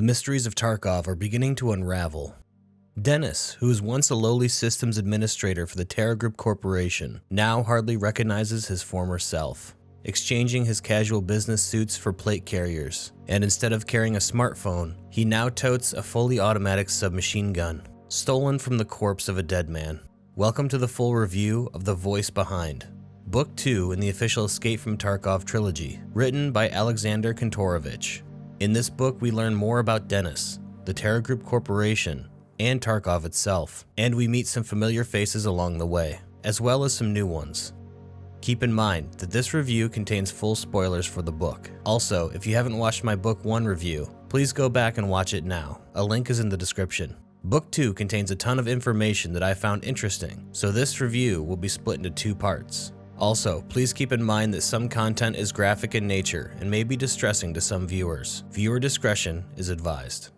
The mysteries of Tarkov are beginning to unravel. Denis, who was once a lowly systems administrator for the Terragroup Corporation, now hardly recognizes his former self, exchanging his casual business suits for plate carriers, and instead of carrying a smartphone, he now totes a fully automatic submachine gun, stolen from the corpse of a dead man. Welcome to the full review of The Voice Behind, Book 2 in the official Escape from Tarkov trilogy, written by Alexander Kantorovich. In this book, we learn more about Denis, the Terragroup Corporation, and Tarkov itself, and we meet some familiar faces along the way, as well as some new ones. Keep in mind that this review contains full spoilers for the book. Also, if you haven't watched my Book 1 review, please go back and watch it now. A link is in the description. Book 2 contains a ton of information that I found interesting, so this review will be split into 2 parts. Also, please keep in mind that some content is graphic in nature and may be distressing to some viewers. Viewer discretion is advised.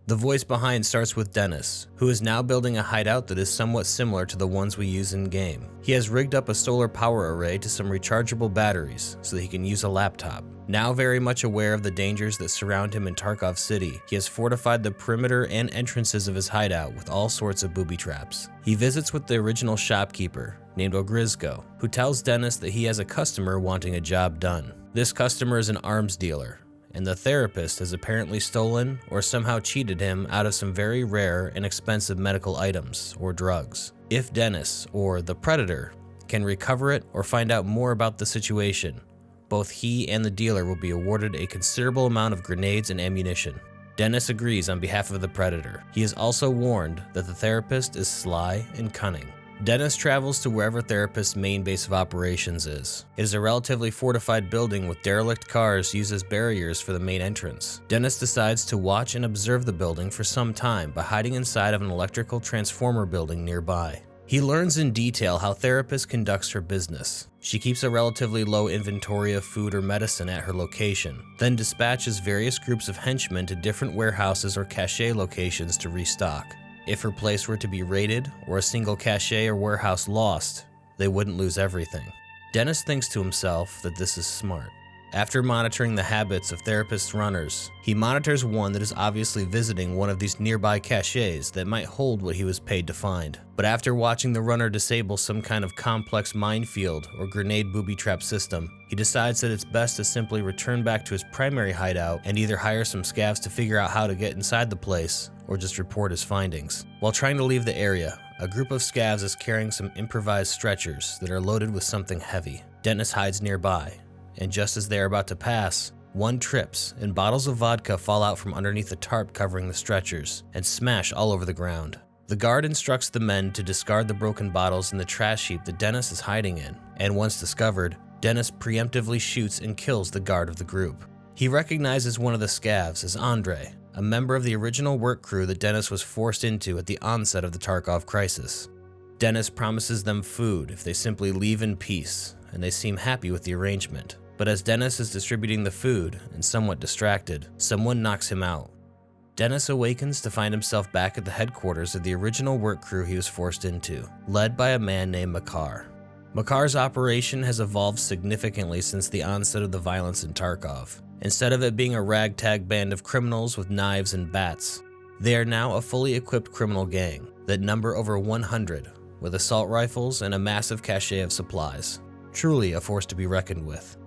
The Voice Behind starts with Denis, who is now building a hideout that is somewhat similar to the ones we use in-game. He has rigged up a solar power array to some rechargeable batteries so that he can use a laptop. Now very much aware of the dangers that surround him in Tarkov City, he has fortified the perimeter and entrances of his hideout with all sorts of booby traps. He visits with the original shopkeeper, named Ogrizko, who tells Denis that he has a customer wanting a job done. This customer is an arms dealer, and the therapist has apparently stolen or somehow cheated him out of some very rare and expensive medical items or drugs. If Denis, or the Predator, can recover it or find out more about the situation, both he and the dealer will be awarded a considerable amount of grenades and ammunition. Denis agrees on behalf of the Predator. He is also warned that the therapist is sly and cunning. Denis travels to wherever Therapist's main base of operations is. It is a relatively fortified building with derelict cars used as barriers for the main entrance. Denis decides to watch and observe the building for some time by hiding inside of an electrical transformer building nearby. He learns in detail how Therapist conducts her business. She keeps a relatively low inventory of food or medicine at her location, then dispatches various groups of henchmen to different warehouses or cache locations to restock. If her place were to be raided or a single cache or warehouse lost, they wouldn't lose everything. Denis thinks to himself that this is smart. After monitoring the habits of Therapist's runners, he monitors one that is obviously visiting one of these nearby caches that might hold what he was paid to find. But after watching the runner disable some kind of complex minefield or grenade booby trap system, he decides that it's best to simply return back to his primary hideout and either hire some scavs to figure out how to get inside the place or just report his findings. While trying to leave the area, a group of scavs is carrying some improvised stretchers that are loaded with something heavy. Denis hides nearby, and just as they are about to pass, one trips and bottles of vodka fall out from underneath the tarp covering the stretchers and smash all over the ground. The guard instructs the men to discard the broken bottles in the trash heap that Denis is hiding in, and once discovered, Denis preemptively shoots and kills the guard of the group. He recognizes one of the scavs as Andre, a member of the original work crew that Denis was forced into at the onset of the Tarkov crisis. Denis promises them food if they simply leave in peace, and they seem happy with the arrangement. But as Denis is distributing the food and somewhat distracted, someone knocks him out. Denis awakens to find himself back at the headquarters of the original work crew he was forced into, led by a man named Makar. Makar's operation has evolved significantly since the onset of the violence in Tarkov. Instead of it being a ragtag band of criminals with knives and bats, they are now a fully equipped criminal gang that number over 100, with assault rifles and a massive cache of supplies. Truly a force to be reckoned with.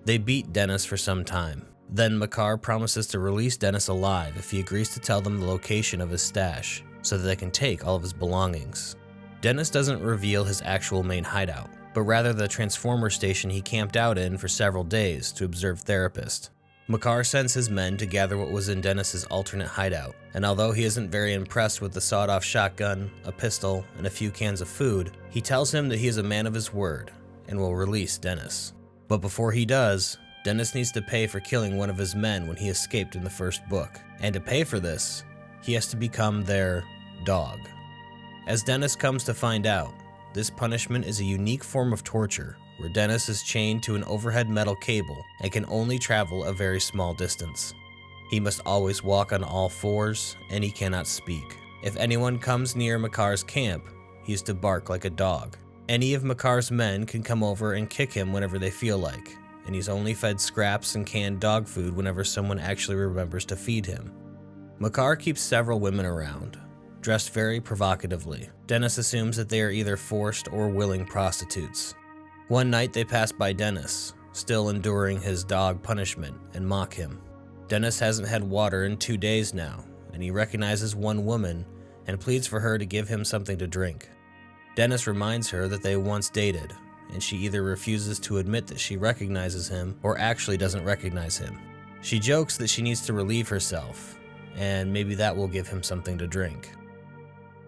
They beat Denis for some time. Then Makar promises to release Denis alive if he agrees to tell them the location of his stash, so that they can take all of his belongings. Denis doesn't reveal his actual main hideout, but rather the transformer station he camped out in for several days to observe Therapist. Makar sends his men to gather what was in Denis's alternate hideout, and although he isn't very impressed with the sawed-off shotgun, a pistol, and a few cans of food, he tells him that he is a man of his word and will release Denis. But before he does, Denis needs to pay for killing one of his men when he escaped in the first book, and to pay for this, he has to become their dog. As Denis comes to find out, this punishment is a unique form of torture, where Denis is chained to an overhead metal cable and can only travel a very small distance. He must always walk on all fours, and he cannot speak. If anyone comes near Makar's camp, he is to bark like a dog. Any of Makar's men can come over and kick him whenever they feel like, and he's only fed scraps and canned dog food whenever someone actually remembers to feed him. Makar keeps several women around, dressed very provocatively. Denis assumes that they are either forced or willing prostitutes. One night they pass by Denis, still enduring his dog punishment, and mock him. Denis hasn't had water in 2 days now, and he recognizes one woman and pleads for her to give him something to drink. Denis reminds her that they once dated, and she either refuses to admit that she recognizes him or actually doesn't recognize him. She jokes that she needs to relieve herself, and maybe that will give him something to drink.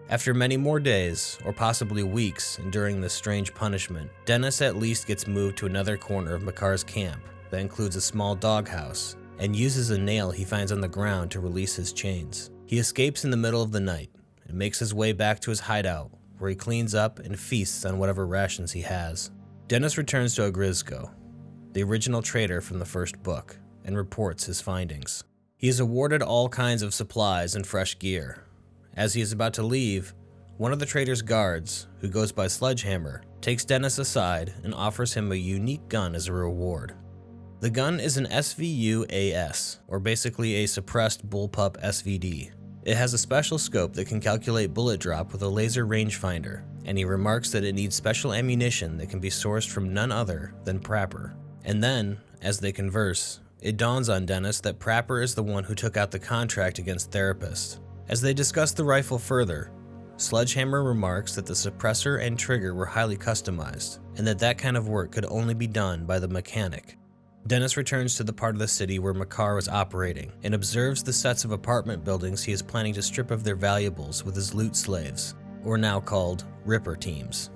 After many more days, or possibly weeks, enduring this strange punishment, Denis at least gets moved to another corner of Makar's camp that includes a small doghouse, and uses a nail he finds on the ground to release his chains. He escapes in the middle of the night and makes his way back to his hideout, where he cleans up and feasts on whatever rations he has. Denis returns to Ogryzko, the original trader from the first book, and reports his findings. He is awarded all kinds of supplies and fresh gear. As he is about to leave, one of the trader's guards, who goes by Sledgehammer, takes Denis aside and offers him a unique gun as a reward. The gun is an SVU-AS, or basically a suppressed bullpup SVD. It has a special scope that can calculate bullet drop with a laser rangefinder, and he remarks that it needs special ammunition that can be sourced from none other than Prapor. And then, as they converse, it dawns on Denis that Prapor is the one who took out the contract against Therapist. As they discuss the rifle further, Sledgehammer remarks that the suppressor and trigger were highly customized, and that kind of work could only be done by the mechanic. Denis returns to the part of the city where Makar was operating, and observes the sets of apartment buildings he is planning to strip of their valuables with his loot slaves, or now called Ripper teams.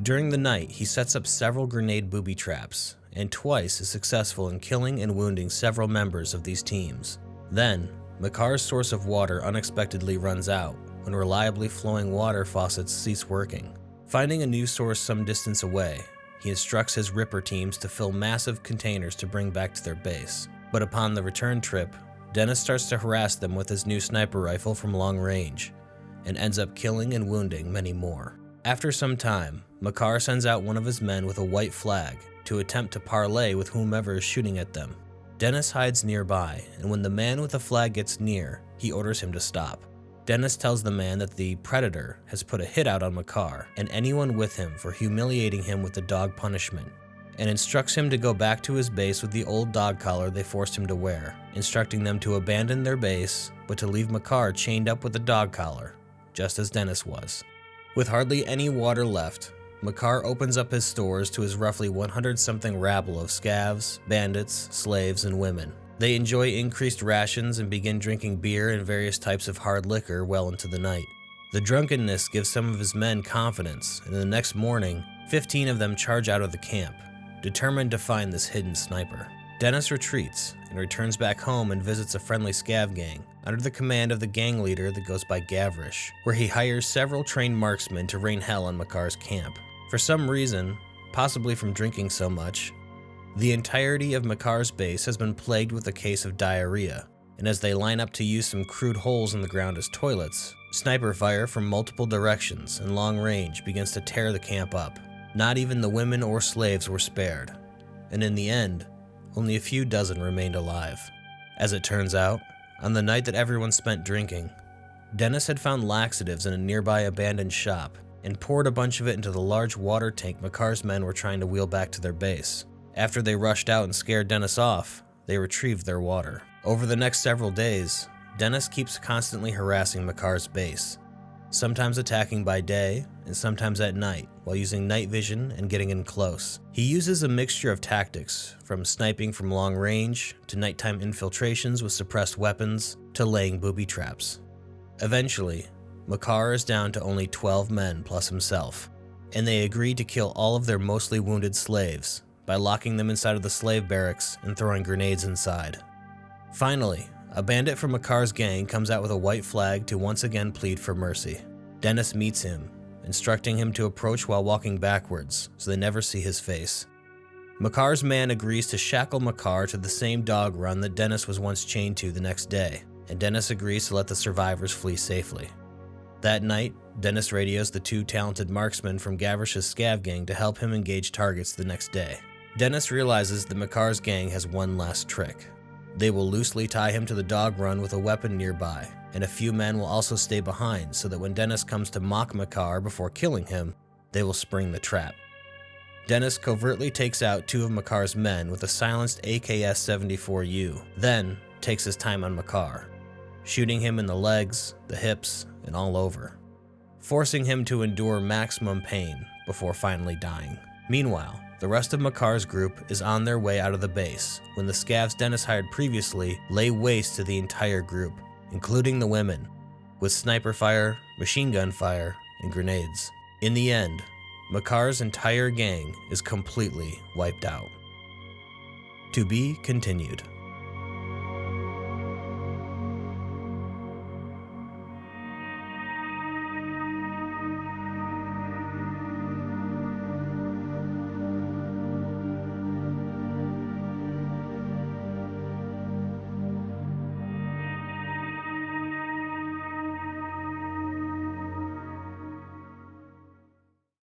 During the night, he sets up several grenade booby traps, and twice is successful in killing and wounding several members of these teams. Then, Makar's source of water unexpectedly runs out when reliably flowing water faucets cease working. Finding a new source some distance away, he instructs his Ripper teams to fill massive containers to bring back to their base. But upon the return trip, Denis starts to harass them with his new sniper rifle from long range, and ends up killing and wounding many more. After some time, Makar sends out one of his men with a white flag to attempt to parley with whomever is shooting at them. Denis hides nearby, and when the man with the flag gets near, he orders him to stop. Denis tells the man that the Predator has put a hit out on Makar and anyone with him for humiliating him with the dog punishment, and instructs him to go back to his base with the old dog collar they forced him to wear, instructing them to abandon their base, but to leave Makar chained up with the dog collar, just as Denis was. With hardly any water left, Makar opens up his stores to his roughly 100-something rabble of scavs, bandits, slaves, and women. They enjoy increased rations and begin drinking beer and various types of hard liquor well into the night. The drunkenness gives some of his men confidence, and the next morning, 15 of them charge out of the camp, determined to find this hidden sniper. Denis retreats and returns back home and visits a friendly scav gang under the command of the gang leader that goes by Gavrish, where he hires several trained marksmen to rain hell on Makar's camp. For some reason, possibly from drinking so much, the entirety of Makar's base has been plagued with a case of diarrhea, and as they line up to use some crude holes in the ground as toilets, sniper fire from multiple directions and long range begins to tear the camp up. Not even the women or slaves were spared, and in the end, only a few dozen remained alive. As it turns out, on the night that everyone spent drinking, Denis had found laxatives in a nearby abandoned shop and poured a bunch of it into the large water tank Makar's men were trying to wheel back to their base. After they rushed out and scared Denis off, they retrieved their water. Over the next several days, Denis keeps constantly harassing Makar's base, sometimes attacking by day and sometimes at night while using night vision and getting in close. He uses a mixture of tactics, from sniping from long range to nighttime infiltrations with suppressed weapons to laying booby traps. Eventually, Makar is down to only 12 men plus himself, and they agree to kill all of their mostly wounded slaves by locking them inside of the slave barracks and throwing grenades inside. Finally, a bandit from Makar's gang comes out with a white flag to once again plead for mercy. Denis meets him, instructing him to approach while walking backwards so they never see his face. Makar's man agrees to shackle Makar to the same dog run that Denis was once chained to the next day, and Denis agrees to let the survivors flee safely. That night, Denis radios the two talented marksmen from Gavrish's scav gang to help him engage targets the next day. Denis realizes that Makar's gang has one last trick. They will loosely tie him to the dog run with a weapon nearby, and a few men will also stay behind so that when Denis comes to mock Makar before killing him, they will spring the trap. Denis covertly takes out 2 of Makar's men with a silenced AKS-74U, then takes his time on Makar, shooting him in the legs, the hips, and all over, forcing him to endure maximum pain before finally dying. Meanwhile, the rest of Makar's group is on their way out of the base when the scavs Denis hired previously lay waste to the entire group, including the women, with sniper fire, machine gun fire, and grenades. In the end, Makar's entire gang is completely wiped out. To be continued.